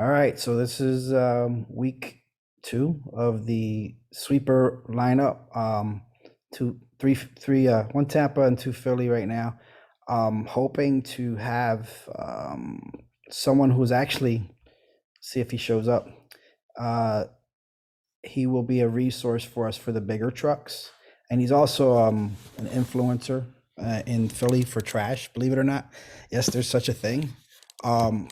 All right, so this is week two of the sweeper lineup. One Tampa and two Philly right now. Hoping to have someone who's actually see if he shows up. Uh, he will be a resource for us for the bigger trucks, and he's also an influencer in Philly for trash. Believe it or not, yes, there's such a thing. Um,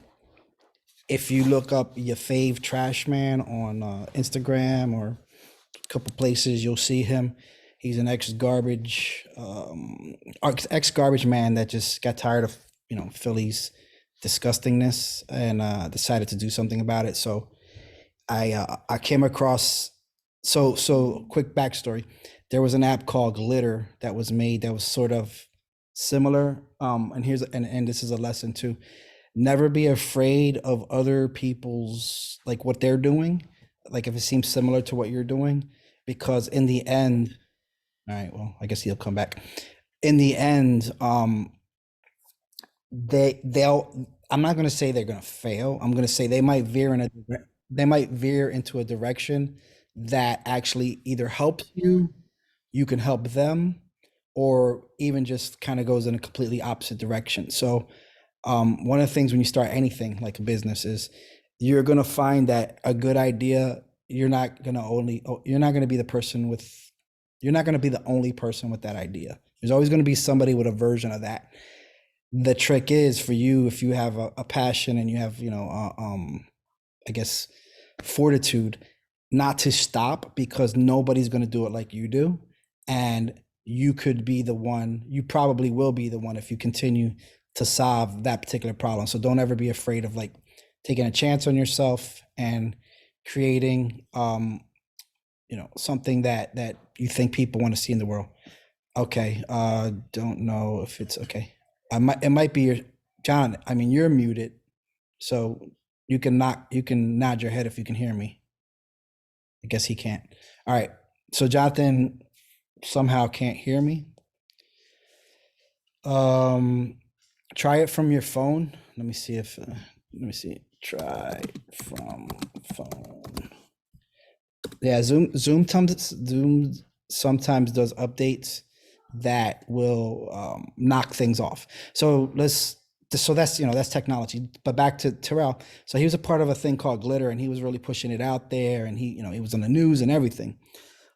if you look up your fave trash man on Instagram or a couple places, you'll see him. He's an ex garbage man that just got tired of Philly's disgustingness and decided to do something about it. So I came across quick backstory. There was an app called Glitter that was made that was sort of similar. And this is a lesson too. Never be afraid of other people's like what they're doing, like if it seems similar to what you're doing, because in the end, all right, well, I guess he'll come back. In the end, they'll I'm not going to say they're going to fail. I'm going to say they might veer into a direction that actually either helps you, you can help them, or even just kind of goes in a completely opposite direction. So one of the things when you start anything like a business is you're going to find that a good idea, you're not going to be the person with you're not going to be the only person with that idea. There's always going to be somebody with a version of that. The trick is for you, if you have a passion and you have I guess fortitude, not to stop, because nobody's going to do it like you do. And you could be the one, you probably will be the one if you continue to solve that particular problem. So don't ever be afraid of like taking a chance on yourself and creating something that you think people want to see in the world. Okay, don't know if it's okay. It might be your John. I mean, you're muted, so you can nod your head if you can hear me. I guess he can't. All right. So Jonathan somehow can't hear me. Um, try it from your phone. Let me see if let me see. Try from phone. Yeah, Zoom sometimes does updates that will knock things off. So that's technology. But back to Terrell. So he was a part of a thing called Glitter, and he was really pushing it out there, and he was on the news and everything.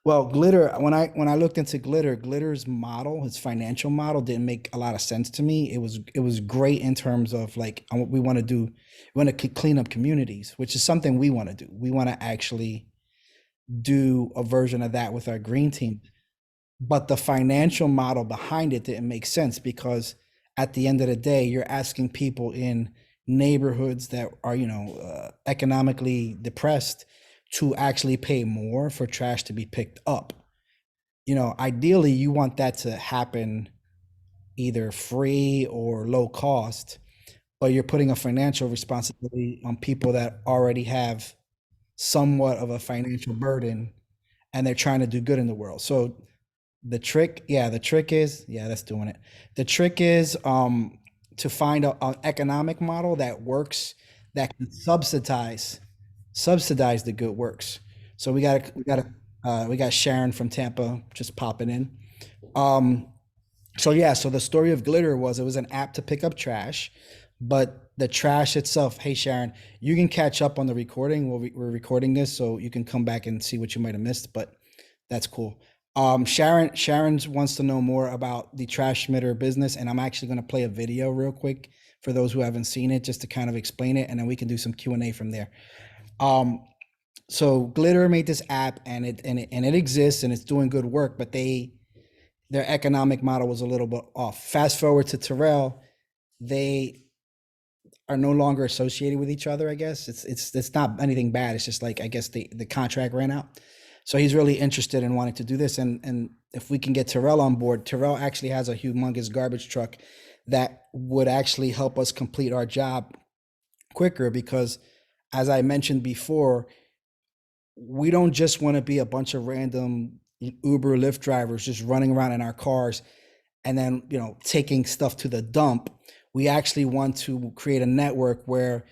Well, Glitter, when I looked into Glitter's model, his financial model didn't make a lot of sense to me. It was great in terms of like what we want to do. We want to clean up communities, which is something we want to do. We want to actually do a version of that with our green team. But the financial model behind it didn't make sense, because at the end of the day, you're asking people in neighborhoods that are, economically depressed to actually pay more for trash to be picked up. Ideally, you want that to happen either free or low cost, but you're putting a financial responsibility on people that already have somewhat of a financial burden, and they're trying to do good in the world. So that's doing it. The trick is to find an economic model that works, that can subsidize the good works. So we got Sharon from Tampa just popping in. Um, so the story of Glitter was it was an app to pick up trash, but the trash itself. Hey Sharon, you can catch up on the recording. We're recording this, so you can come back and see what you might have missed. But that's cool. Sharon wants to know more about the Trash Smitter business, and I'm actually going to play a video real quick for those who haven't seen it, just to kind of explain it, and then we can do some Q&A from there. Um, so Glitter made this app, and it exists, and it's doing good work, but their economic model was a little bit off. Fast forward to Terrell, they are no longer associated with each other. I guess it's not anything bad. It's just like I guess the contract ran out. So he's really interested in wanting to do this, and if we can get Terrell on board, Terrell actually has a humongous garbage truck that would actually help us complete our job quicker, because as I mentioned before, we don't just want to be a bunch of random Uber Lyft drivers just running around in our cars and then taking stuff to the dump. We actually want to create a network where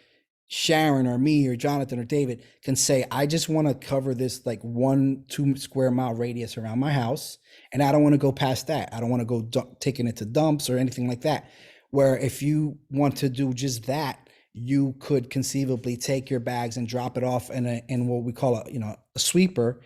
Sharon or me or Jonathan or David can say, I just want to cover this like 1-2 square mile radius around my house. And I don't want to go past that. I don't want to go taking it to dumps or anything like that. Where if you want to do just that, you could conceivably take your bags and drop it off in what we call a sweeper,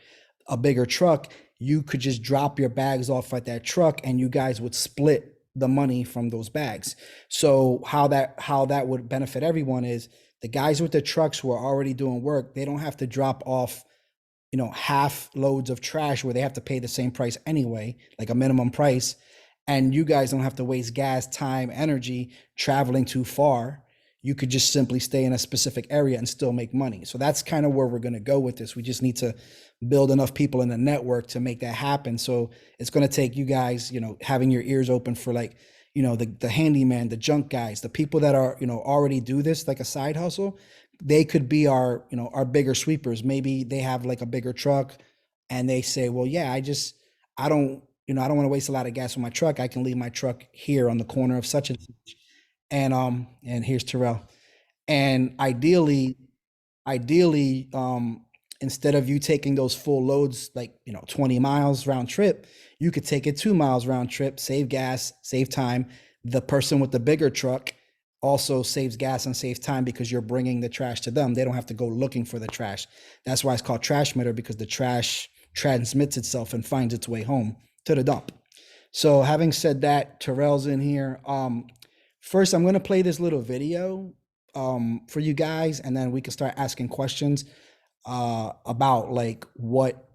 a bigger truck. You could just drop your bags off at that truck and you guys would split the money from those bags. So how that would benefit everyone is the guys with the trucks who are already doing work, they don't have to drop off, half loads of trash where they have to pay the same price anyway, like a minimum price. And you guys don't have to waste gas, time, energy traveling too far. You could just simply stay in a specific area and still make money. So that's kind of where we're going to go with this. We just need to build enough people in the network to make that happen. So it's going to take you guys, having your ears open for like, the handyman, the junk guys, the people that are, already do this like a side hustle. They could be our bigger sweepers. Maybe they have like a bigger truck and they say, well, yeah, I don't, I don't want to waste a lot of gas on my truck. I can leave my truck here on the corner of such and such. And here's Terrell. And ideally, instead of you taking those full loads, like, 20 miles round trip, you could take it 2 miles round trip, save gas, save time. The person with the bigger truck also saves gas and saves time because you're bringing the trash to them. They don't have to go looking for the trash. That's why it's called Trashmitter, because the trash transmits itself and finds its way home to the dump. So having said that, Terrell's in here. First, I'm going to play this little video for you guys, and then we can start asking questions about like what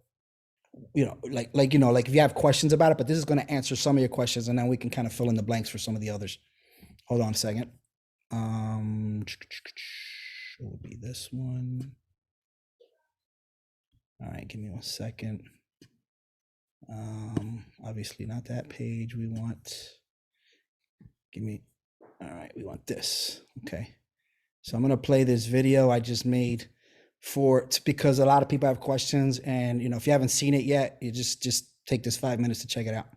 like if you have questions about it. But this is going to answer some of your questions, and then we can kind of fill in the blanks for some of the others. Hold on a second. It will be this one. All right, give me 1 second. Obviously not that page we want. All right, we want this. Okay. So I'm going to play this video I just made because a lot of people have questions, and if you haven't seen it yet, you just take this 5 minutes to check it out.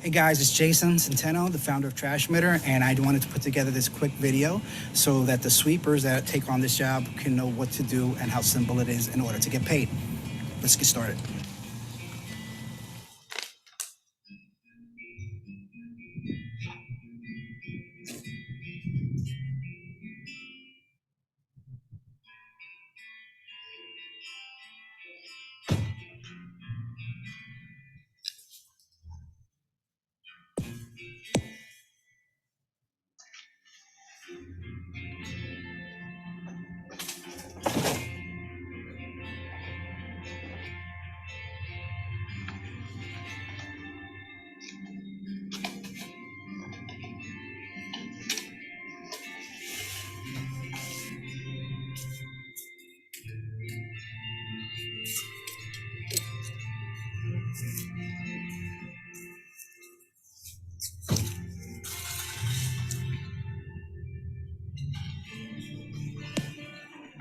Hey guys, it's Jason Centeno, the founder of Trashmitter, and I wanted to put together this quick video so that the sweepers that take on this job can know what to do and how simple it is in order to get paid. Let's get started.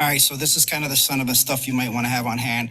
All right, so this is kind of the son of the stuff you might want to have on hand.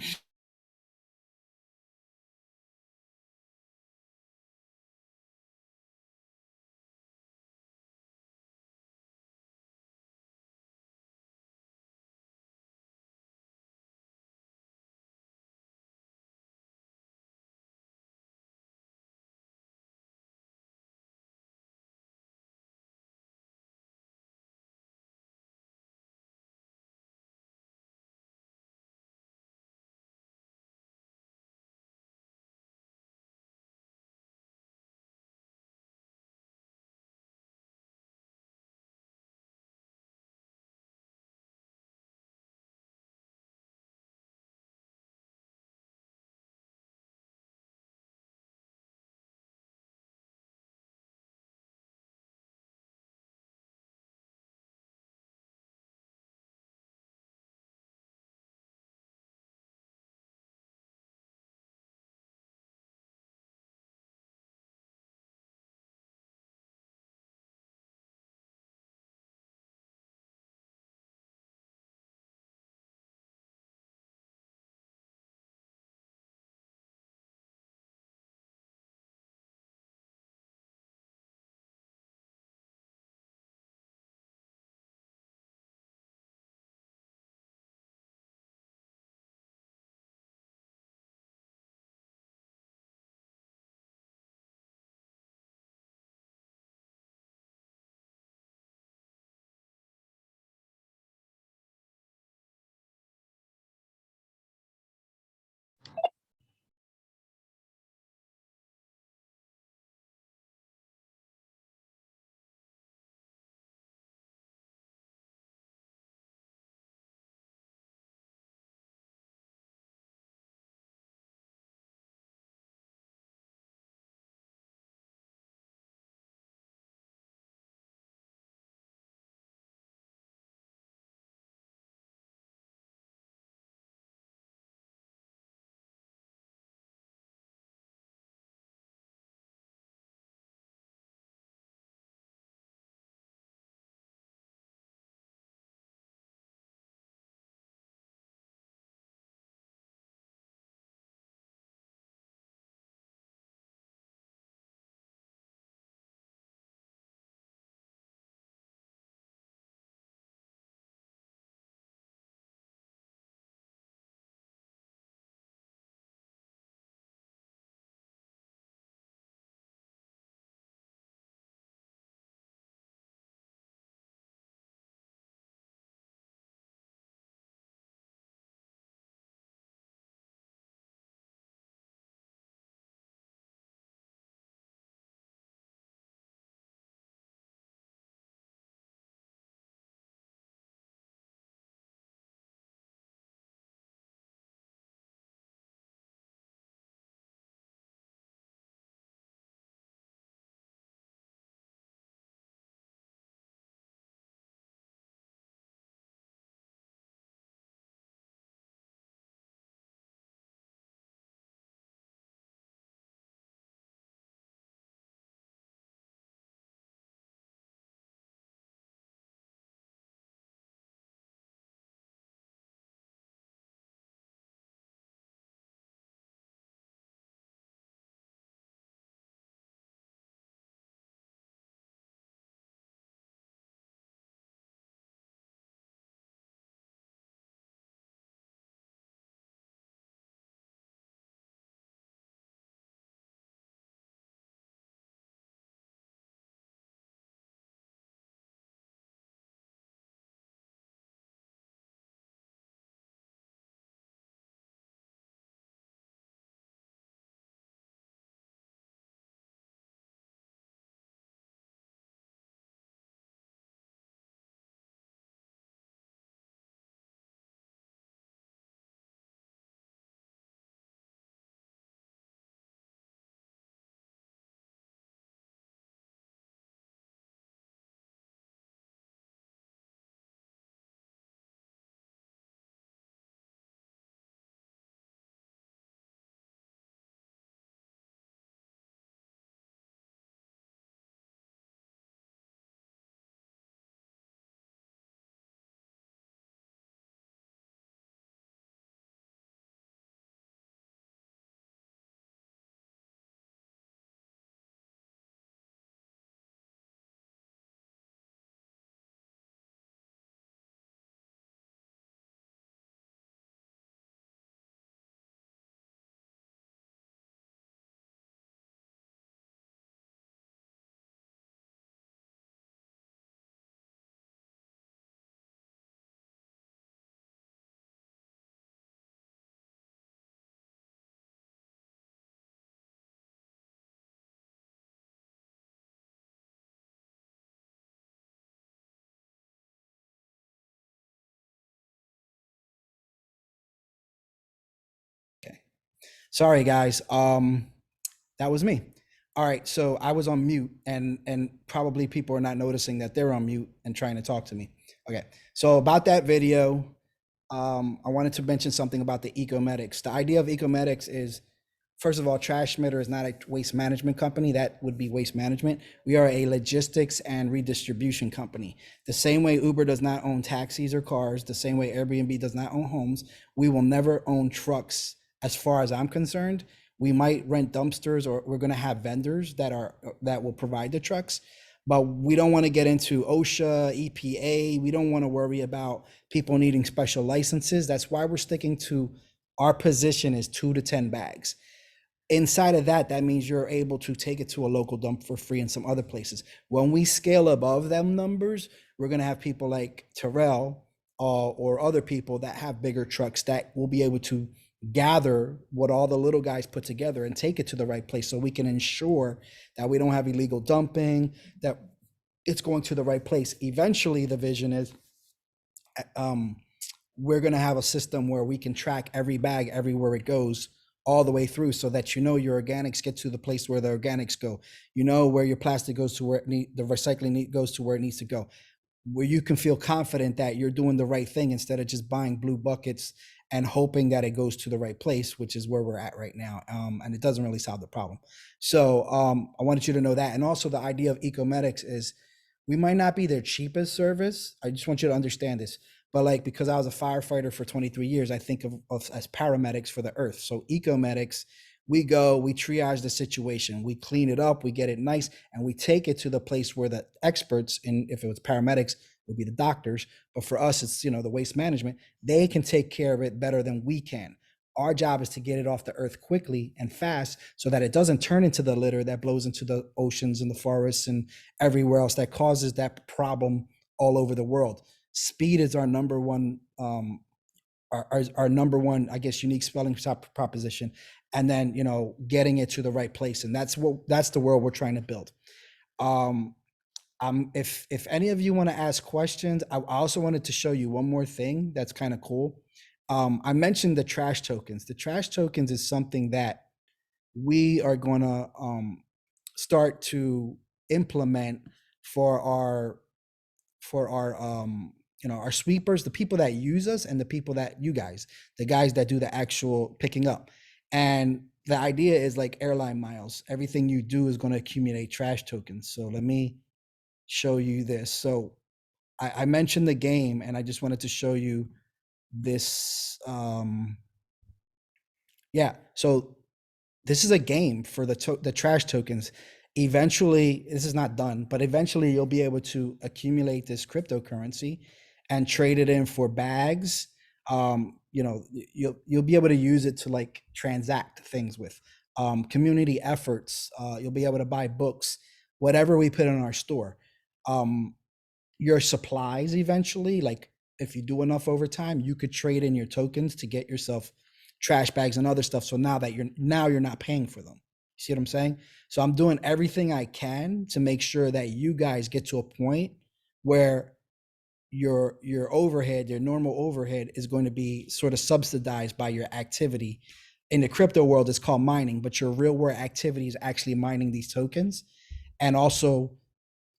Sorry, guys. That was me. All right, so I was on mute, and probably people are not noticing that they're on mute and trying to talk to me. Okay, so about that video, I wanted to mention something about the Ecomedics. The idea of Ecomedics is, first of all, Trashmitter is not a waste management company. That would be waste management. We are a logistics and redistribution company. The same way Uber does not own taxis or cars, the same way Airbnb does not own homes, we will never own trucks as far as I'm concerned. We might rent dumpsters, or we're going to have vendors that will provide the trucks, but we don't want to get into OSHA, EPA. We don't want to worry about people needing special licenses. That's why we're sticking to our position is 2 to 10 bags. Inside of that, that means you're able to take it to a local dump for free in some other places. When we scale above them numbers, we're going to have people like Terrell or other people that have bigger trucks that will be able to gather what all the little guys put together and take it to the right place, so we can ensure that we don't have illegal dumping, that it's going to the right place. Eventually, the vision is we're going to have a system where we can track every bag everywhere it goes all the way through, so that your organics get to the place where the organics go. Where your plastic goes to where the recycling goes to where it needs to go, where you can feel confident that you're doing the right thing instead of just buying blue buckets and hoping that it goes to the right place, which is where we're at right now. And it doesn't really solve the problem. So I wanted you to know that. And also the idea of Ecomedics is we might not be their cheapest service. I just want you to understand this. But like, because I was a firefighter for 23 years, I think of as paramedics for the earth. So Ecomedics, we go, we triage the situation, we clean it up, we get it nice, and we take it to the place where the experts, in if it was paramedics, would be the doctors. But for us, it's the waste management. They can take care of it better than we can. Our job is to get it off the earth quickly and fast, so that it doesn't turn into the litter that blows into the oceans and the forests and everywhere else that causes that problem all over the world. Speed is our number one, our number one, I guess, unique spelling proposition. And then, getting it to the right place. And that's the world we're trying to build. If any of you want to ask questions, I also wanted to show you one more thing that's kind of cool. I mentioned the trash tokens. The trash tokens is something that we are going to start to implement for our our sweepers, the people that use us, and the people that the guys that do the actual picking up. And the idea is like airline miles. Everything you do is going to accumulate trash tokens. So let me show you this. So I mentioned the game, and I just wanted to show you this. Yeah, so this is a game for the trash tokens. Eventually, this is not done, but eventually you'll be able to accumulate this cryptocurrency and trade it in for bags. You'll be able to use it to like transact things with community efforts. You'll be able to buy books, whatever we put in our store. Your supplies eventually, like if you do enough over time, you could trade in your tokens to get yourself trash bags and other stuff. So now you're not paying for them. You see what I'm saying? So I'm doing everything I can to make sure that you guys get to a point where your overhead, your normal overhead, is going to be sort of subsidized by your activity. In the crypto world, it's called mining, but your real world activity is actually mining these tokens. And also,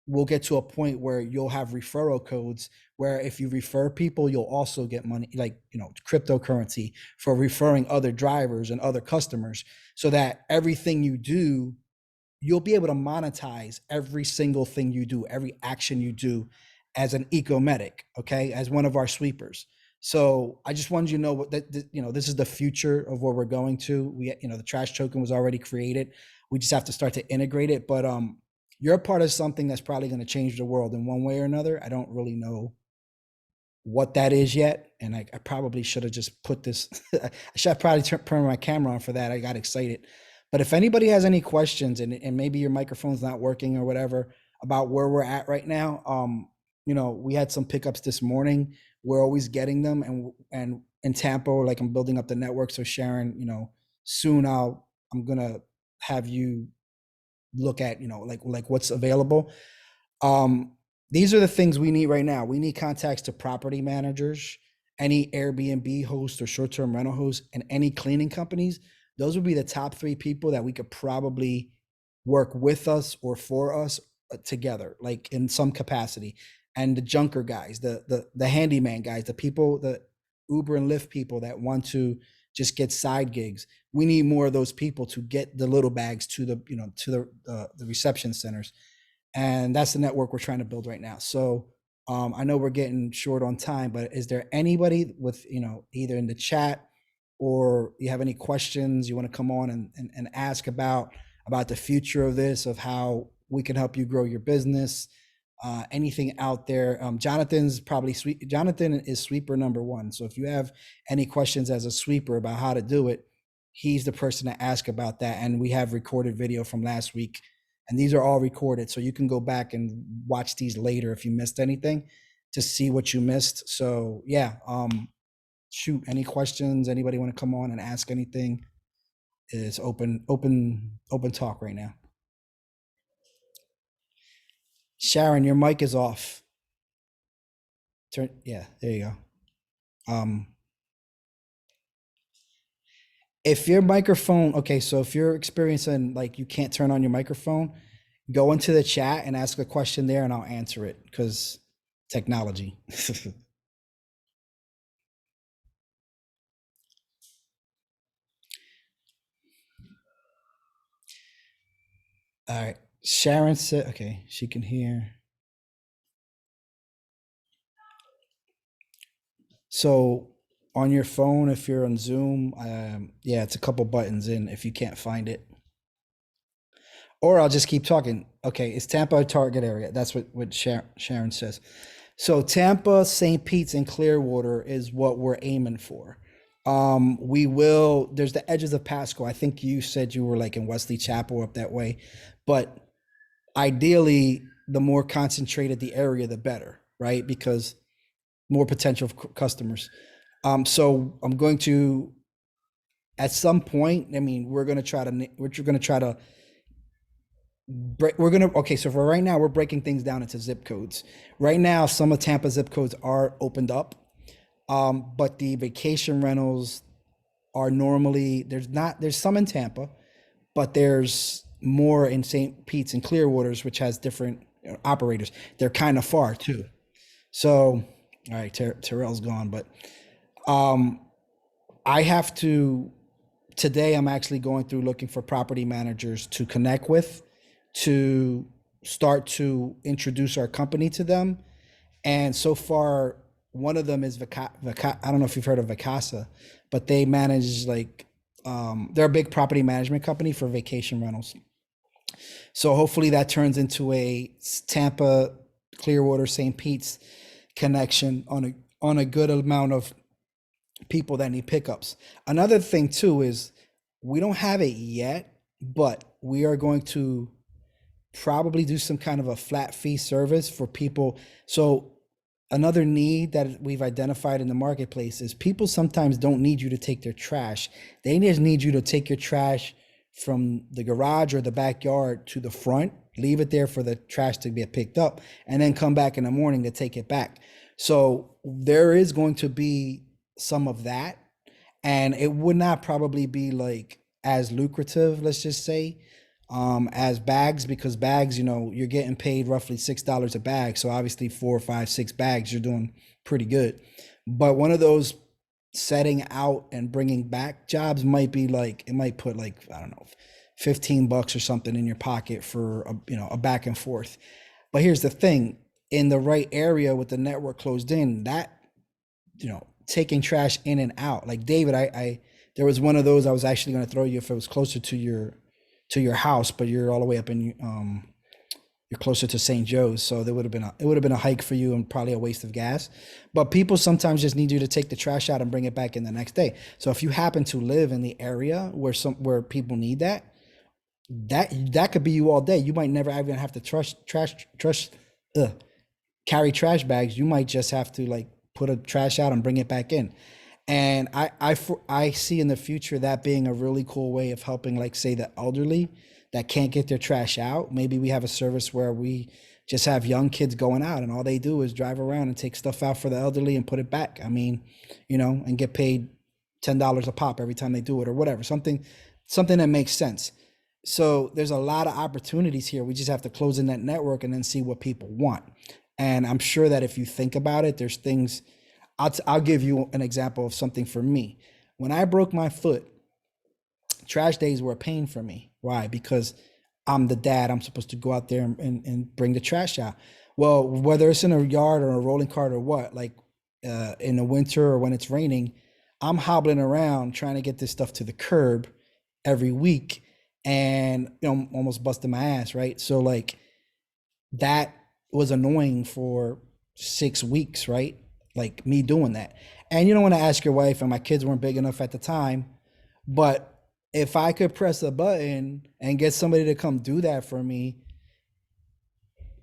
we'll get to a point where you'll have referral codes where if you refer people, you'll also get money, like, cryptocurrency for referring other drivers and other customers, so that everything you do, you'll be able to monetize every single thing you do, every action you do as an Ecomedic, okay, as one of our sweepers. So I just wanted you to know that this is the future of where we're going to. We, the trash token was already created. We just have to start to integrate it. But you're a part of something that's probably going to change the world in one way or another. I don't really know what that is yet, and I probably should have just put this. I should probably turn my camera on for that. I got excited. But if anybody has any questions, and maybe your microphone's not working or whatever about where we're at right now, we had some pickups this morning. We're always getting them, and in Tampa, like, I'm building up the network. So Sharon, soon I'm gonna have you look at like what's available. These are the things we need right now. We need contacts to property managers, any Airbnb host or short-term rental host, and any cleaning companies. those would be the top 3 people that we could probably work with us or for us together, like in some capacity. And the junker guys, the handyman guys, the people, the Uber and Lyft people that want to just get side gigs. We need more of those people to get the little bags to the, you know, to the reception centers. And that's the network we're trying to build right now. So I know we're getting short on time, but is there anybody with, you know, either in the chat or you have any questions you want to come on and ask about the future of this, of how we can help you grow your business, anything out there? Jonathan's probably Jonathan is sweeper number 1. So if you have any questions as a sweeper about how to do it, he's the person to ask about that. And we have recorded video from last week, and these are all recorded. So you can go back and watch these later if you missed anything to see what you missed. So yeah, shoot, any questions? Anybody want to come on and ask anything? Is open talk right now. Sharon, your mic is off. Turn, yeah, there you go. If your microphone, okay, so if you're experiencing like you can't turn on your microphone, go into the chat and ask a question there and I'll answer it, because technology. All right. Sharon said, okay, she can hear. So on your phone, if you're on Zoom, yeah, it's a couple buttons in if you can't find it. Or I'll just keep talking. Okay, it's Tampa a target area? That's what Sharon says. So Tampa, St. Pete's, and Clearwater is what we're aiming for. There's the edges of Pasco. I think you said you were like in Wesley Chapel up that way, but ideally, the more concentrated the area, the better, right? Because more potential customers. So I'm going to, at some point, I mean, we're going to try to okay, so for right now, we're breaking things down into zip codes. Right now, some of Tampa zip codes are opened up, but the vacation rentals are normally, there's some in Tampa, but there's more in St. Pete's and Clearwaters, which has different operators. They're kind of far too. So, all right, Terrell's gone, but I have to, today I'm actually going through looking for property managers to connect with, to start to introduce our company to them. And so far, one of them is I don't know if you've heard of Vacasa, but they manage like, they're a big property management company for vacation rentals. So hopefully that turns into a Tampa, Clearwater, St. Pete's connection on a good amount of people that need pickups. Another thing too is we don't have it yet, but we are going to probably do some kind of a flat fee service for people. So another need that we've identified in the marketplace is people sometimes don't need you to take their trash. They just need you to take your trash from the garage or the backyard to the front, leave it there for the trash to get picked up, and then come back in the morning to take it back. So there is going to be some of that, and it would not probably be like as lucrative, let's just say, as bags, because bags, you know, you're getting paid roughly $6 a bag. So obviously 4, 5, 6 bags, you're doing pretty good. But one of those setting out and bringing back jobs might be like, it might put like, I don't know, $15 or something in your pocket for a back and forth. But here's the thing, in the right area with the network closed in, that, taking trash in and out, like David, I there was one of those I was actually going to throw you if it was closer to your house, but you're all the way up in you're closer to St. Joe's, so it would have been a hike for you and probably a waste of gas. But people sometimes just need you to take the trash out and bring it back in the next day. So if you happen to live in the area where people need that could be you all day. You might never even have to carry trash bags. You might just have to like put a trash out and bring it back in. And I see in the future that being a really cool way of helping, like, say, the elderly that can't get their trash out. Maybe we have a service where we just have young kids going out and all they do is drive around and take stuff out for the elderly and put it back. I mean, and get paid $10 a pop every time they do it or whatever, something that makes sense. So there's a lot of opportunities here. We just have to close in that network and then see what people want. And I'm sure that if you think about it, there's things. I'll give you an example of something for me. When I broke my foot, trash days were a pain for me. Why? Because I'm the dad. I'm supposed to go out there and bring the trash out. Well, whether it's in a yard or a rolling cart or what, like in the winter or when it's raining, I'm hobbling around trying to get this stuff to the curb every week, and almost busting my ass, right? So like that was annoying for 6 weeks, right? Like me doing that. And you don't want to ask your wife, and my kids weren't big enough at the time, but if I could press a button and get somebody to come do that for me,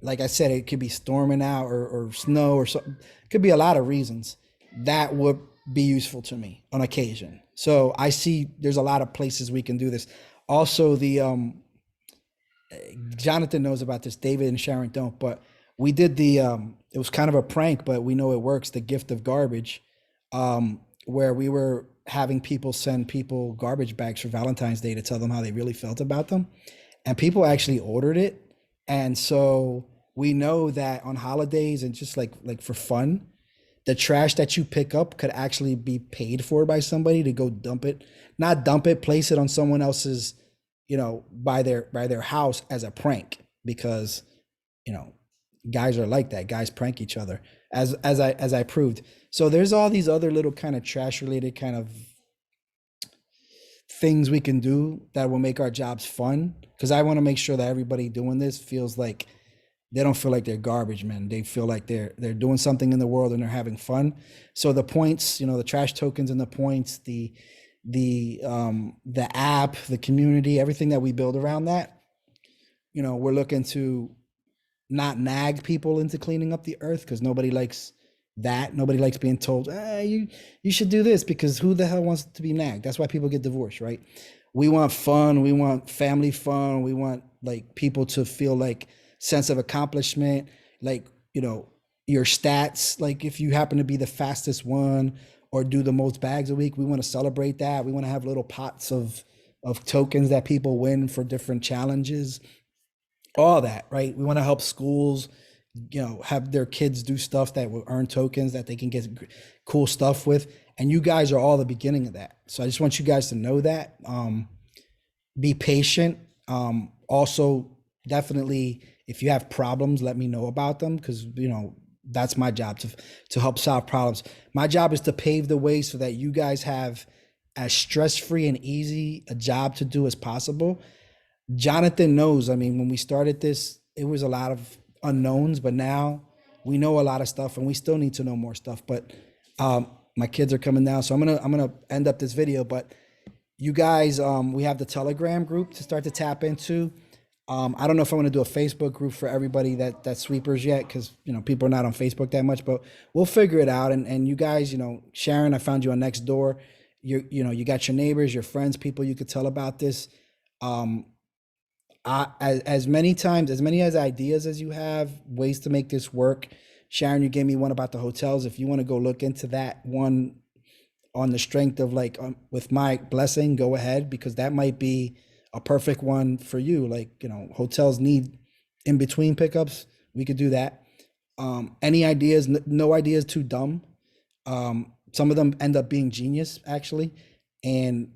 like I said, it could be storming out or snow or something. It could be a lot of reasons. That would be useful to me on occasion. So I see there's a lot of places we can do this. Also, the Jonathan knows about this. David and Sharon don't, but we did the it was kind of a prank, but we know it works. The gift of garbage, where we were having people send people garbage bags for Valentine's Day to tell them how they really felt about them, and people actually ordered it. And so we know that on holidays and just like for fun, the trash that you pick up could actually be paid for by somebody to go dump it, not dump it, place it on someone else's, by their house as a prank, because you know guys are like that. Guys prank each other, as I proved. So there's all these other little kind of trash related kind of things we can do that will make our jobs fun, because I want to make sure that everybody doing this feels like they don't feel like they're garbage men. They feel like they're doing something in the world and they're having fun. So the points, the trash tokens and the points, the app, the community, everything that we build around that, we're looking to not nag people into cleaning up the earth, because nobody likes that. Nobody likes being told, you should do this, because who the hell wants to be nagged? That's why people get divorced, right? We want fun. We want family fun. We want like people to feel like sense of accomplishment, like, your stats. Like if you happen to be the fastest one or do the most bags a week, we want to celebrate that. We want to have little pots of tokens that people win for different challenges, all that, right? We want to help schools, have their kids do stuff that will earn tokens that they can get cool stuff with. And you guys are all the beginning of that. So I just want you guys to know that. Be patient. Also, definitely, if you have problems, let me know about them, because that's my job, to help solve problems. My job is to pave the way so that you guys have as stress-free and easy a job to do as possible. Jonathan knows. I mean, when we started this, it was a lot of unknowns, but now we know a lot of stuff, and we still need to know more stuff. But my kids are coming now, so I'm gonna end up this video. But you guys, we have the Telegram group to start to tap into. I don't know if I want to do a Facebook group for everybody that's sweepers yet, because people are not on Facebook that much, but we'll figure it out. And you guys, Sharon, I found you on Nextdoor. You got your neighbors, your friends, people you could tell about this. As many ideas as you have, ways to make this work. Sharon, you gave me one about the hotels. If you want to go look into that one on the strength of with my blessing, go ahead, because that might be a perfect one for you. Like, hotels need in between pickups. We could do that. Any ideas? No ideas too dumb. Some of them end up being genius, actually. And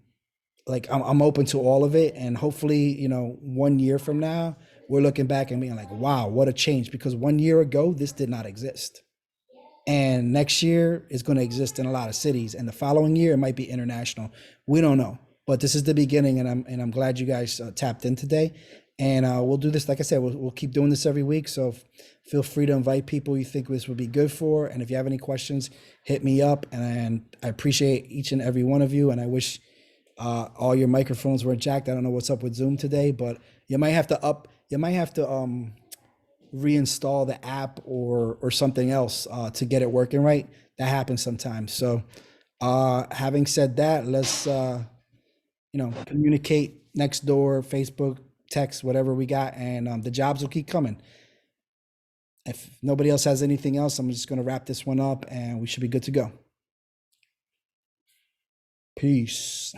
like, I'm open to all of it. And hopefully, 1 year from now, we're looking back and being like, wow, what a change. Because 1 year ago, this did not exist. And next year is going to exist in a lot of cities. And the following year, it might be international. We don't know. But this is the beginning, and I'm glad you guys tapped in today. And we'll do this, like I said, we'll keep doing this every week. So feel free to invite people you think this would be good for. And if you have any questions, hit me up. And I appreciate each and every one of you. And I wish all your microphones were jacked. I don't know what's up with Zoom today, but you might have to reinstall the app or something else to get it working right. That happens sometimes. So having said that, let's communicate Nextdoor, Facebook, text, whatever we got, and the jobs will keep coming. If nobody else has anything else, I'm just going to wrap this one up, and we should be good to go. Peace. Peace.